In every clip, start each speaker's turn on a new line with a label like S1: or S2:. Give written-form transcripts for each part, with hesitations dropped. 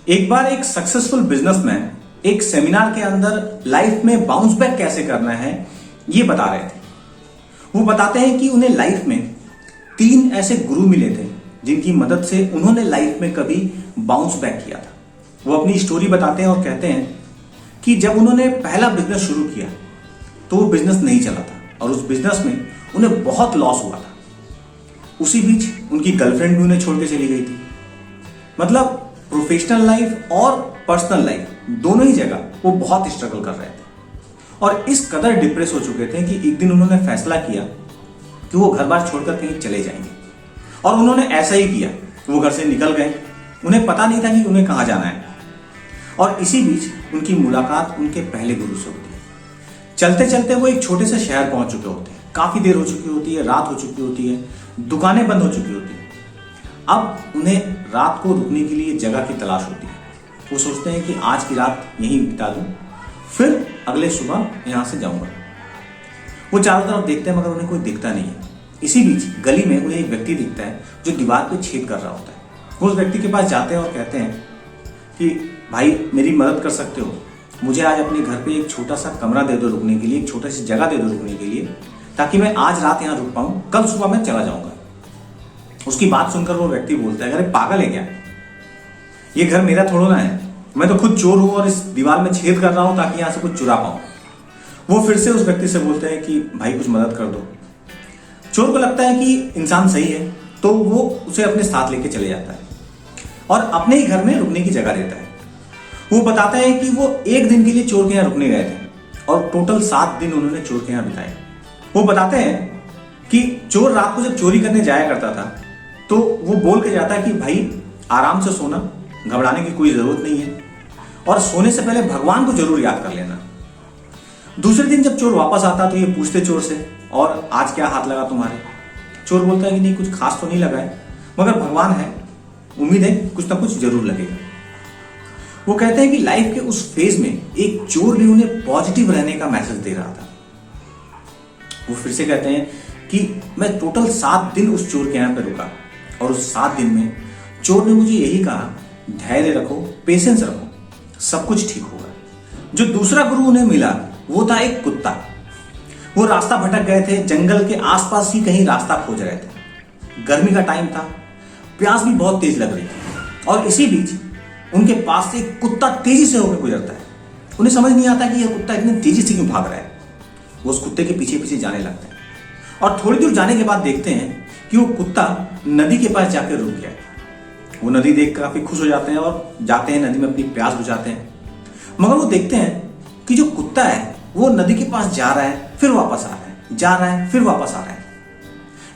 S1: एक बार एक successful businessman एक सेमिनार के अंदर लाइफ में बाउंस बैक कैसे करना है ये बता रहे थे। वो बताते हैं कि उन्हें लाइफ में 3 ऐसे गुरु मिले थे जिनकी मदद से उन्होंने लाइफ में कभी बाउंस बैक किया था। वो अपनी स्टोरी बताते हैं और कहते हैं कि जब उन्होंने पहला बिजनेस शुरू किया तो वो बिजनेस नहीं चला था और उस बिजनेस में उन्हें बहुत लॉस हुआ था। उसी बीच उनकी गर्लफ्रेंड भी उन्हें छोड़ के चली गई थी। मतलब प्रोफेशनल लाइफ और पर्सनल लाइफ दोनों ही जगह वो बहुत स्ट्रगल कर रहे थे और इस कदर डिप्रेस हो चुके थे कि एक दिन उन्होंने फैसला किया कि वो घर बार छोड़कर कहीं चले जाएंगे और उन्होंने ऐसा ही किया। वो घर से निकल गए। उन्हें पता नहीं था कि उन्हें कहाँ जाना है और इसी बीच उनकी मुलाकात उनके पहले गुरु से होती है। चलते चलते वो एक छोटे से शहर पहुंच चुके होते हैं। काफी देर हो चुकी होती है, रात हो चुकी होती है, दुकानें बंद हो चुकी होती है। अब उन्हें रात को रुकने के लिए जगह की तलाश होती है। वो सोचते हैं कि आज की रात यहीं बिता दूं, फिर अगले सुबह यहां से जाऊंगा। वो चारों तरफ देखते हैं मगर उन्हें कोई दिखता नहीं है। इसी बीच गली में उन्हें एक व्यक्ति दिखता है जो दीवार पे छेद कर रहा होता है। वो उस व्यक्ति के पास जाते हैं और कहते हैं कि भाई मेरी मदद कर सकते हो, मुझे आज अपने घर पे एक छोटा सा कमरा दे दो रुकने के लिए, एक छोटी सी जगह दे दो रुकने के लिए, ताकि मैं आज रात यहाँ रुक पाऊँ, कल सुबह मैं चला जाऊंगा। उसकी बात सुनकर वो व्यक्ति बोलता है, अरे पागल है क्या, ये घर मेरा थोड़ा ना है, मैं तो खुद चोर हूं और इस दीवार में छेद कर रहा हूं ताकि यहां से कुछ चुरा पाऊं। वो फिर से उस व्यक्ति से बोलते हैं कि भाई कुछ मदद कर दो। चोर को लगता है कि इंसान सही है तो वो उसे अपने साथ लेके चले जाता है और अपने ही घर में रुकने की जगह देता है। वो बताता है कि वो एक दिन के लिए चोर के यहाँ रुकने गए थे और टोटल 7 दिन उन्होंने चोर के यहाँ बिताए। वो बताते हैं कि चोर रात को जब चोरी करने जाया करता था तो वो बोल के जाता है कि भाई आराम से सोना, घबराने की कोई जरूरत नहीं है और सोने से पहले भगवान को जरूर याद कर लेना। दूसरे दिन जब चोर वापस आता तो ये पूछते चोर से, और आज क्या हाथ लगा तुम्हारे? चोर बोलता है कि नहीं कुछ खास तो नहीं लगा है, मगर भगवान है, उम्मीद है कुछ ना कुछ जरूर लगेगा। वो कहते हैं कि लाइफ के उस फेज में एक चोर भी उन्हें पॉजिटिव रहने का मैसेज दे रहा था। वो फिर से कहते हैं कि मैं टोटल 7 दिन उस चोर के यहाँ पे रुका और उस 7 दिन में चोर ने मुझे यही कहा, धैर्य रखो, पेशेंस रखो, सब कुछ ठीक होगा। जो दूसरा गुरु उन्हें मिला वो था एक कुत्ता। वो रास्ता भटक गए थे, जंगल के आसपास ही कहीं रास्ता खोज रहे थे। गर्मी का टाइम था, प्यास भी बहुत तेज लग रही थी और इसी बीच उनके पास से एक कुत्ता तेजी से होकर गुजरता है। उन्हें समझ नहीं आता कि यह कुत्ता इतनी तेजी से क्यों भाग रहा है। वो उस कुत्ते के पीछे पीछे जाने लगते हैं और थोड़ी दूर जाने के बाद देखते हैं कि वो कुत्ता नदी के पास जाकर रुक गया। वो नदी देख कर काफी खुश हो जाते हैं और जाते हैं नदी में अपनी प्यास बुझाते हैं। मगर वो देखते हैं कि जो कुत्ता है वो नदी के पास जा रहा है, फिर वापस आ रहा है, जा रहा है, फिर वापस आ रहा है।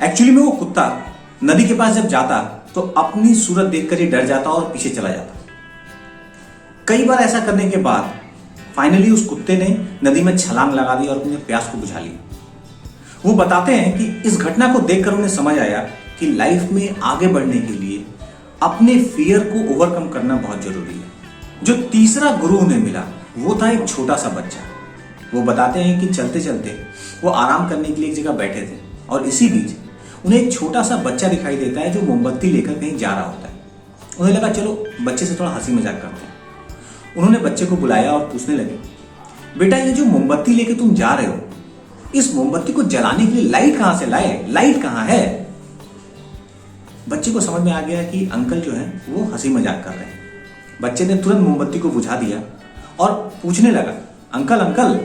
S1: एक्चुअली में वो कुत्ता नदी के पास जब जाता तो अपनी सूरत देखकर ही डर जाता और पीछे चला जाता। कई बार ऐसा करने के बाद फाइनली उस कुत्ते ने नदी में छलांग लगा दी और अपनी प्यास को बुझा ली। वो बताते हैं कि इस घटना को देखकर उन्हें समझ आया कि लाइफ में आगे बढ़ने के लिए अपने फियर को ओवरकम करना बहुत जरूरी है। जो तीसरा गुरु उन्हें मिला वो था एक छोटा सा बच्चा। वो बताते हैं कि चलते चलते वो आराम करने के लिए एक जगह बैठे थे और इसी बीच उन्हें एक छोटा सा बच्चा दिखाई देता है जो मोमबत्ती लेकर कहीं जा रहा होता है। उन्हें लगा चलो बच्चे से थोड़ा हंसी मजाक करते हैं। उन्होंने बच्चे को बुलाया और पूछने लगे, बेटा ये जो मोमबत्ती लेके तुम जा रहे हो, इस मोमबत्ती को जलाने के लिए लाइट कहां से लाए? लाइट कहां है? बच्चे को समझ में आ गया कि अंकल जो है वो हंसी मजाक कर रहे हैं। बच्चे ने तुरंत मोमबत्ती को बुझा दिया और पूछने लगा, अंकल अंकल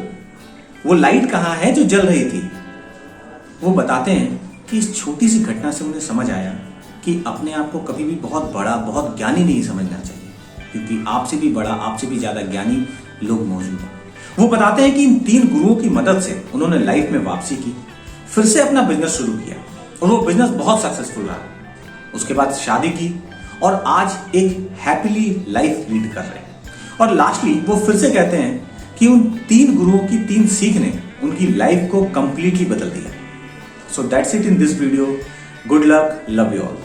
S1: वो लाइट कहां है जो जल रही थी? वो बताते हैं कि इस छोटी सी घटना से उन्हें समझ आया कि अपने आप को कभी भी बहुत बड़ा, बहुत ज्ञानी नहीं समझना चाहिए, क्योंकि आपसे भी बड़ा, आपसे भी ज्यादा ज्ञानी लोग मौजूद हैं। वो बताते हैं कि इन 3 गुरुओं की मदद से उन्होंने लाइफ में वापसी की, फिर से अपना बिजनेस शुरू किया और वो बिजनेस बहुत सक्सेसफुल रहा। उसके बाद शादी की और आज एक हैप्पीली लाइफ लीड कर रहे हैं। और लास्टली वो फिर से कहते हैं कि उन 3 गुरुओं की 3 सीख ने उनकी लाइफ को कंप्लीटली बदल दिया। So that's it in this video. Good luck, love you all.